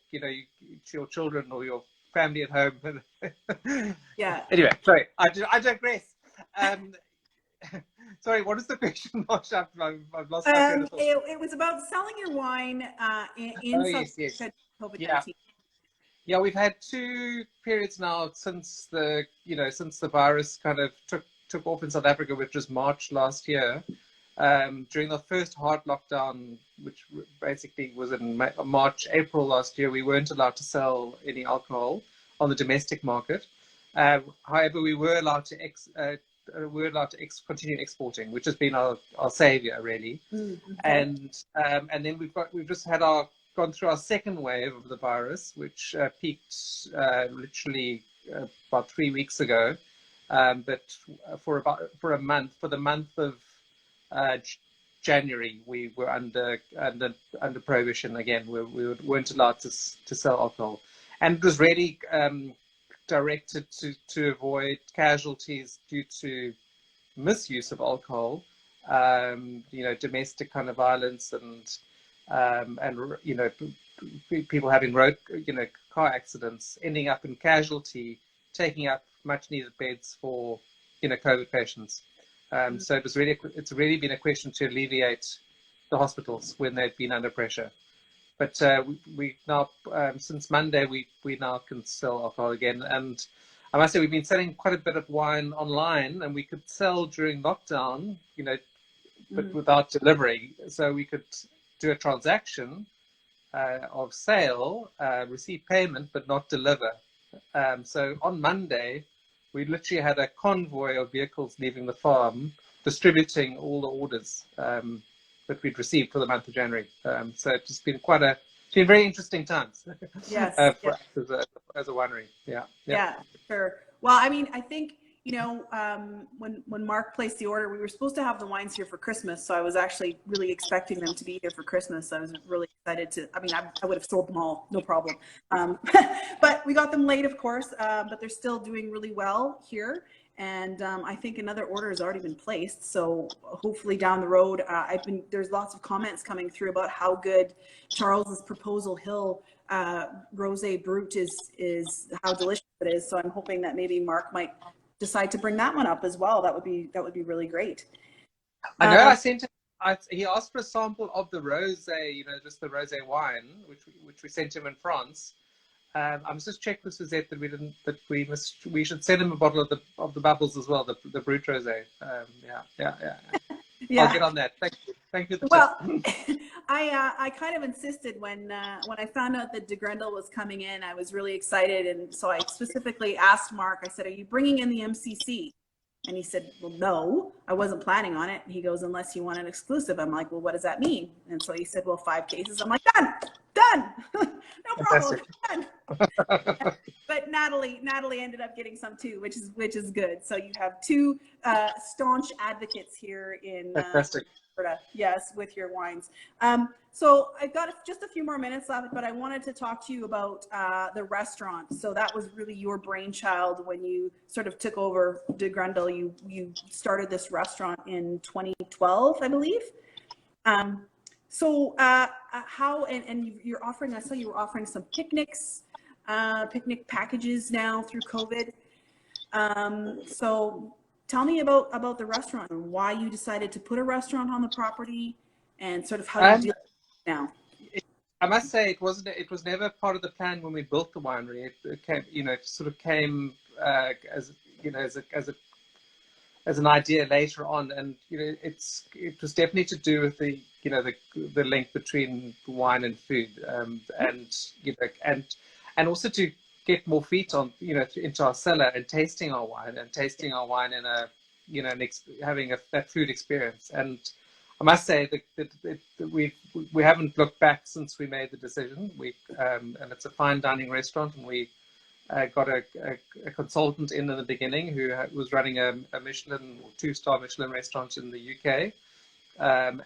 your children or your family at home. Yeah. Anyway, sorry, I digress. Sorry, what is the question, Marcia? I've lost my train of thought. It was about selling your wine in South Africa COVID-19. Yeah, we've had 2 periods now since the virus kind of took off in South Africa, which was March last year. During the first hard lockdown, which basically was in March, April last year, we weren't allowed to sell any alcohol on the domestic market. However, we were allowed to continue exporting, which has been our savior, really. And then we've just gone through our second wave of the virus, which peaked literally about 3 weeks ago. But for the month of January, we were under prohibition again. We weren't allowed to sell alcohol, and it was really directed to avoid casualties due to misuse of alcohol. Domestic kind of violence and people having car accidents, ending up in casualty, taking up much needed beds for COVID patients. So it's really been a question to alleviate the hospitals when they've been under pressure. But we now, since Monday, we now can sell alcohol again. And I must say, we've been selling quite a bit of wine online, and we could sell during lockdown, but without delivery. So we could do a transaction of sale, receive payment, but not deliver. So on Monday, we literally had a convoy of vehicles leaving the farm, distributing all the orders that we'd received for the month of January. So it's been it's been very interesting times. Yes. For us as a winery. Yeah, sure. Well, I mean, I think, when Mark placed the order, we were supposed to have the wines here for Christmas. So I was actually really expecting them to be here for Christmas. I was really excited I would have sold them all, no problem. But we got them late, of course, but they're still doing really well here. And I think another order has already been placed. So hopefully down the road, there's lots of comments coming through about how good Charles's Proposal Hill Rosé Brut is, how delicious it is. So I'm hoping that maybe Mark might decide to bring that one up as well. That would be really great. I know I sent him. He asked for a sample of the rosé, just the rosé wine, which we sent him in France. I must just check with Suzette that we should send him a bottle of the bubbles as well, the Brut Rosé. Yeah. Yeah. I'll get on that. Thank you. Thank you. Well, I kind of insisted when I found out that De Grendel was coming in, I was really excited. And so I specifically asked Mark, I said, are you bringing in the MCC? And he said, well, no, I wasn't planning on it. He goes, unless you want an exclusive. I'm like, well, what does that mean? And so he said, well, 5 cases. I'm like, done. No problem. Done. But Natalie ended up getting some too, which is good. So you have 2 staunch advocates here in Fantastic. Florida, yes, with your wines. So I've got just a few more minutes left, but I wanted to talk to you about the restaurant. So that was really your brainchild when you sort of took over De Grendel. You started this restaurant in 2012, I believe. So how, and you're offering, I saw you were offering some picnics, picnic packages now through COVID. So tell me about the restaurant and why you decided to put a restaurant on the property and sort of how you do it now. I must say it was never part of the plan when we built the winery. It came, it sort of came as an idea later on, and it was definitely to do with the link between wine and food, and also to get more feet on into our cellar and tasting our wine in a having that food experience. And I must say that we haven't looked back since we made the decision. And it's a fine dining restaurant, and we got a consultant in the beginning who was running a Michelin or 2-star Michelin restaurant in the UK,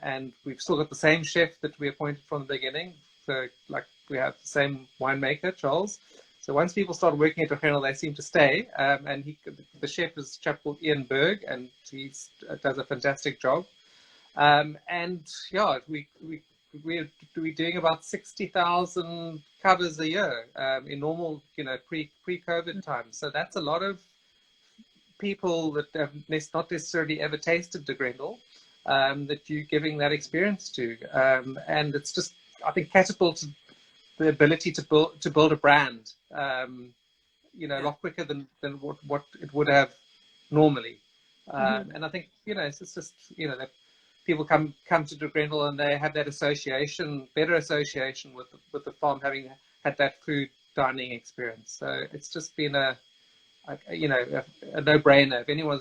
and we've still got the same chef that we appointed from the beginning. So we have the same winemaker, Charles. So once people start working at Grendel, they seem to stay. And the chef is a chap called Berg, and he does a fantastic job. And yeah, we're doing about 60,000 covers a year in normal, pre-COVID times. So that's a lot of people that have not necessarily ever tasted De Grendel, that you're giving that experience to. And it's just, I think, catapulted the ability to build a brand, a lot quicker than what it would have normally. And I think, it's just, that people come to De Grendel and they have that better association with the farm, having had that food dining experience. So it's just been a no-brainer. If anyone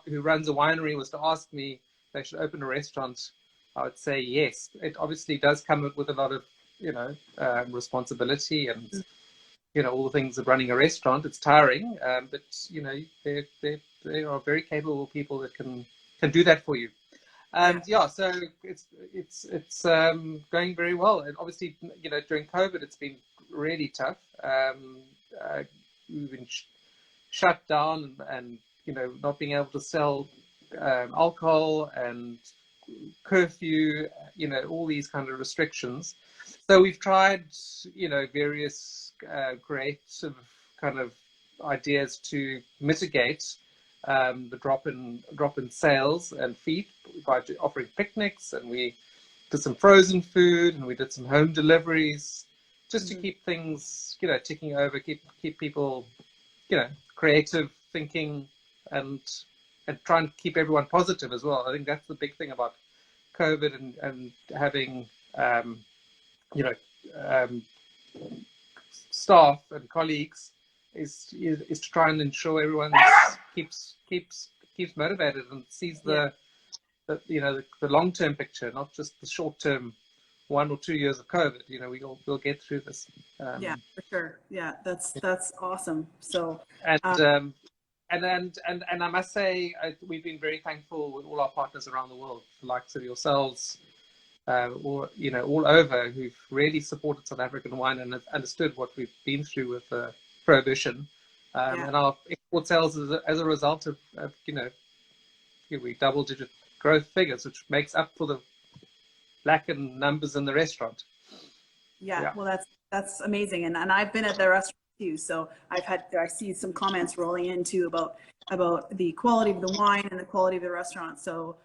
who runs a winery was to ask me if they should open a restaurant, I would say yes. It obviously does come with a lot of responsibility and all the things of running a restaurant. It's tiring, but they are very capable people that can do that for you. And so it's going very well. And obviously, during COVID, it's been really tough. We've been shut down and not being able to sell alcohol and curfew, all these kind of restrictions. So we've tried, various creative kind of ideas to mitigate the drop in sales and feet by offering picnics, and we did some frozen food, and we did some home deliveries, just to keep things, ticking over, keep people, creative thinking, and try and keep everyone positive as well. I think that's the big thing about COVID and having staff and colleagues is to try and ensure everyone keeps motivated and sees the long-term picture, not just the short-term 1 or 2 years of COVID. We'll get through this. Yeah, for sure. Yeah, that's awesome. So and I must say, we've been very thankful with all our partners around the world, the likes of yourselves, all over, who've really supported South African wine and have understood what we've been through with prohibition, and our export sales as a result of we double-digit growth figures, which makes up for the lack in numbers in the restaurant. Yeah. Well, that's amazing, and I've been at the restaurant too, so I see some comments rolling in too about the quality of the wine and the quality of the restaurant. So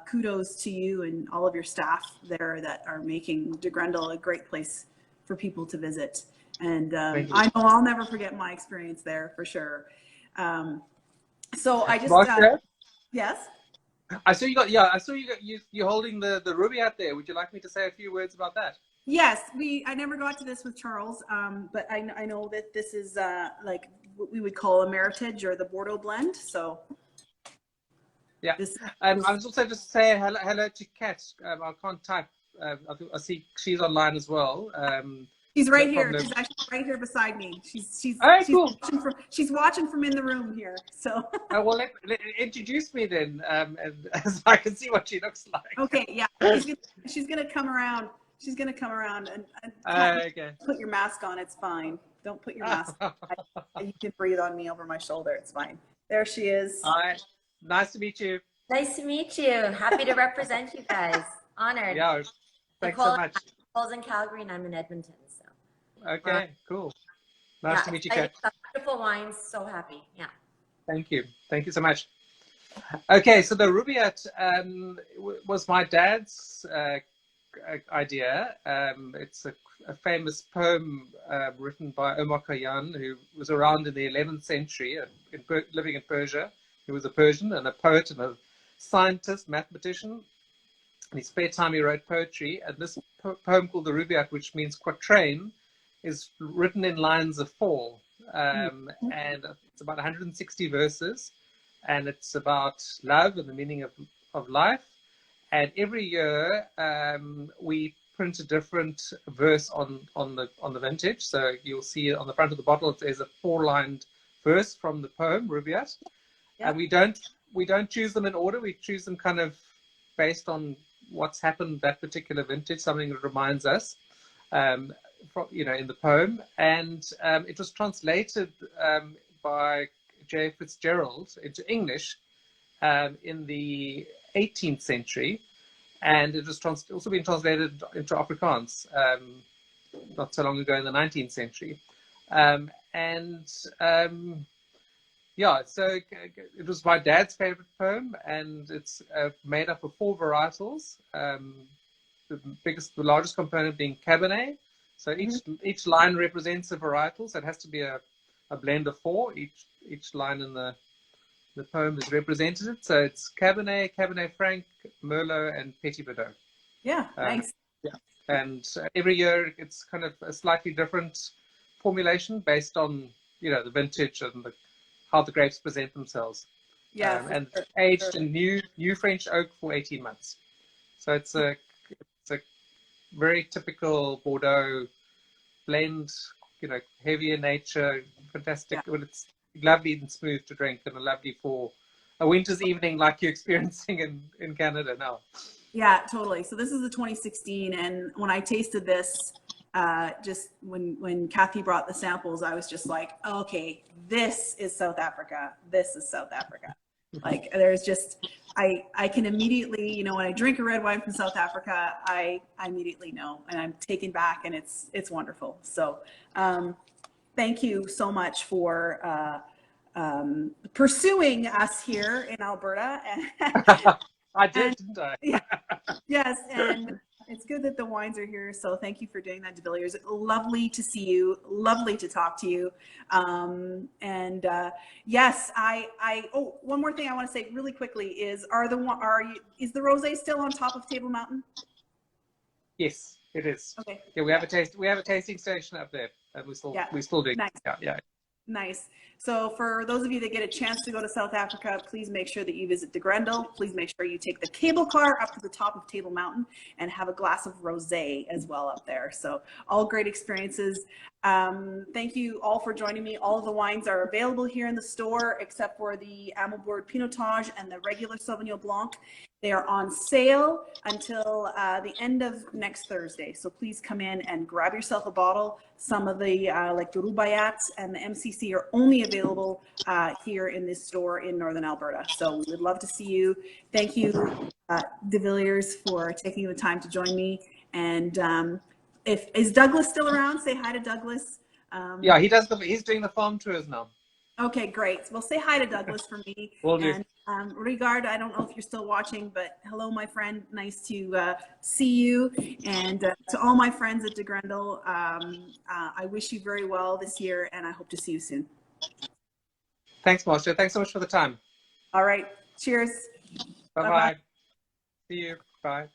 kudos to you and all of your staff there that are making De Grendel a great place for people to visit. And I know I'll never forget my experience there, for sure. So I just Marcia? Yes. I saw you got, yeah, I saw you're holding the Rubaiyat there. Would you like me to say a few words about that? Yes, I never got to this with Charles, but I know that this is like what we would call a Meritage or the Bordeaux blend. So Yeah. this, I this was also just saying hello to Kat. I can't type. I see she's online as well. she's right here. From She's actually right here beside me. All right, cool. She's watching from in the room here. So Well, introduce me then, and so I can see what she looks like. okay, yeah, she's gonna come around. She's gonna come around and Okay. put your mask on. It's fine. Don't put your mask on. You can breathe on me over my shoulder. It's fine. There she is. Hi. Nice to meet you. Nice to meet you. Happy to represent you guys. Honored. Yeah. Thanks so much. Nicole's in Calgary and I'm in Edmonton. So. Okay. Cool. Nice to meet you, Kat. Beautiful wines. So happy. Yeah. Thank you. Thank you so much. Okay, so the Rubaiyat was my dad's idea. It's a famous poem written by Omar Khayyam, who was around in the 11th century, living in Persia. He was a Persian and a poet and a scientist, mathematician. In his spare time, he wrote poetry. And this poem called the Rubaiyat, which means quatrain, is written in lines of 4. And it's about 160 verses. And it's about love and the meaning of life. And every year we print a different verse on the vintage. So you'll see on the front of the bottle there's a 4-lined verse from the poem Rubaiyat. And we don't choose them in order. We choose them kind of based on what's happened that particular vintage, something that reminds us, in the poem. And it was translated by J. Fitzgerald into English in the 18th century, and it was also been translated into Afrikaans not so long ago in the 19th century. So it was my dad's favorite poem, and it's made up of 4 varietals. The largest component being Cabernet. So each line represents a varietal, so it has to be a blend of 4. Each line in the poem is represented. So it's Cabernet, Cabernet Franc, Merlot, and Petit Verdot. Yeah, nice. Yeah, and every year it's kind of a slightly different formulation based on the vintage and how the grapes present themselves. Yeah, and aged in new French oak for 18 months. So it's a very typical Bordeaux blend. Heavier nature, fantastic. Well, it's lovely and smooth to drink, and lovely for a winter's evening like you're experiencing in Canada now. Yeah, totally. So this is the 2016, and when I tasted this, just when Kathy brought the samples, I was just like, okay, this is South Africa. This is South Africa. Like there's just, I can immediately, when I drink a red wine from South Africa, I immediately know, and I'm taken back, and it's wonderful. So thank you so much for pursuing us here in Alberta. I did, didn't I? Yeah, yes, and it's good that the wines are here. So thank you for doing that, De Villiers. Lovely to see you. Lovely to talk to you. Yes, one more thing I want to say really quickly is, is the rosé still on top of Table Mountain? Yes, it is. Okay. Yeah, we have a tasting station up there, and we still do. Nice. Yeah. Nice. So for those of you that get a chance to go to South Africa, please make sure that you visit the Grendel. Please make sure you take the cable car up to the top of Table Mountain and have a glass of rosé as well up there. So all great experiences. Thank you all for joining me. All of the wines are available here in the store except for the Amelbourg Pinotage and the regular Sauvignon Blanc. They are on sale until the end of next Thursday. So please come in and grab yourself a bottle. Some of the like the Rubaiyat and the MCC are only available here in this store in Northern Alberta. So we would love to see you. Thank you, De Villiers, for taking the time to join me. And is Douglas still around? Say hi to Douglas. Yeah, he's doing the farm tours now. Okay, great. Well, say hi to Douglas for me. Will do. And Regard, I don't know if you're still watching, but hello, my friend. Nice to see you. And to all my friends at De Grendel, I wish you very well this year, and I hope to see you soon. Thanks, Marcia. Thanks so much for the time. All right. Cheers. Bye. Bye-bye. See you. Bye.